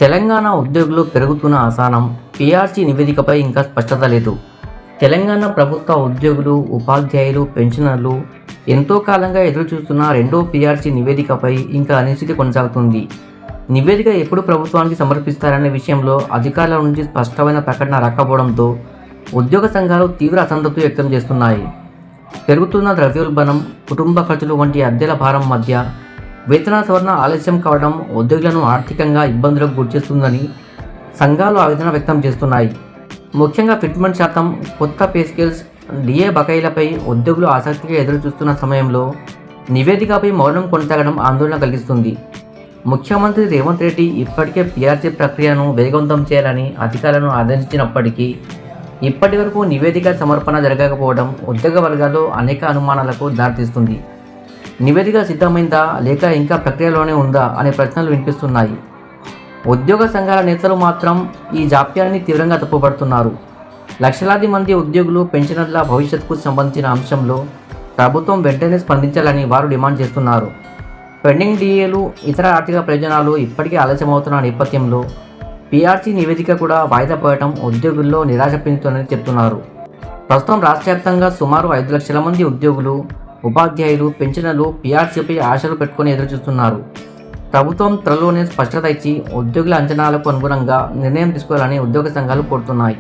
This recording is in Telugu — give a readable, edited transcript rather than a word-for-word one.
తెలంగాణ ఉద్యోగులు పెరుగుతున్న అసహనం, పీఆర్సీ నివేదికపై ఇంకా స్పష్టత లేదు. తెలంగాణ ప్రభుత్వ ఉద్యోగులు, ఉపాధ్యాయులు, పెన్షనర్లు ఎంతో కాలంగా ఎదురుచూస్తున్న రెండో పీఆర్సీ నివేదికపై ఇంకా అనిశ్చితి కొనసాగుతుంది. నివేదిక ఎప్పుడు ప్రభుత్వానికి సమర్పిస్తారనే విషయంలో అధికారుల నుంచి స్పష్టమైన ప్రకటన రాకపోవడంతో ఉద్యోగ సంఘాలు తీవ్ర అసంతృప్తి వ్యక్తం చేస్తున్నాయి. పెరుగుతున్న ద్రవ్యోల్బణం, కుటుంబ ఖర్చులు వంటి అద్దెల భారం మధ్య వేతన సవరణ ఆలస్యం కావడం ఉద్యోగులను ఆర్థికంగా ఇబ్బందులకు గురిచేస్తుందని సంఘాలు ఆవేదన వ్యక్తం చేస్తున్నాయి. ముఖ్యంగా ఫిట్మెంట్ శాతం, కొత్త పే స్కేల్స్, డిఏ బకాయిలపై ఉద్యోగులు ఆసక్తిగా ఎదురుచూస్తున్న సమయంలో నివేదికపై మౌనం కొనసాగడం ఆందోళన కలిగిస్తుంది. ముఖ్యమంత్రి రేవంత్ రెడ్డి ఇప్పటికే పీఆర్సీ ప్రక్రియను వేగవంతం చేయాలని అధికారులను ఆదేశించినప్పటికీ ఇప్పటి వరకు నివేదిక సమర్పణ జరగకపోవడం ఉద్యోగ వర్గాల్లో అనేక అనుమానాలకు దారితీస్తుంది. నివేదిక సిద్ధమైందా లేక ఇంకా ప్రక్రియలోనే ఉందా అనే ప్రశ్నలు వినిపిస్తున్నాయి. ఉద్యోగ సంఘాల నేతలు మాత్రం ఈ జాప్యాన్ని తీవ్రంగా తప్పుపడుతున్నారు. లక్షలాది మంది ఉద్యోగులు, పెన్షనర్ల భవిష్యత్తుకు సంబంధించిన అంశంలో ప్రభుత్వం వెంటనే స్పందించాలని వారు డిమాండ్ చేస్తున్నారు. పెండింగ్ డిఏలు, ఇతర ఆర్థిక ప్రయోజనాలు ఇప్పటికే ఆలస్యమవుతున్న నేపథ్యంలో పీఆర్సీ నివేదిక కూడా వాయిదా పడటం ఉద్యోగుల్లో నిరాశ పెంచుతుందని చెప్తున్నారు. ప్రస్తుతం రాష్ట్ర వ్యాప్తంగా సుమారు 5 లక్షల మంది ఉద్యోగులు, ఉపాధ్యాయులు, పెన్షనర్లు పీఆర్సీపై ఆశలు పెట్టుకుని ఎదురుచూస్తున్నారు. ప్రభుత్వం త్వరలోనే స్పష్టత ఇచ్చి ఉద్యోగుల అంచనాలకు అనుగుణంగా నిర్ణయం తీసుకోవాలని ఉద్యోగ సంఘాలు కోరుతున్నాయి.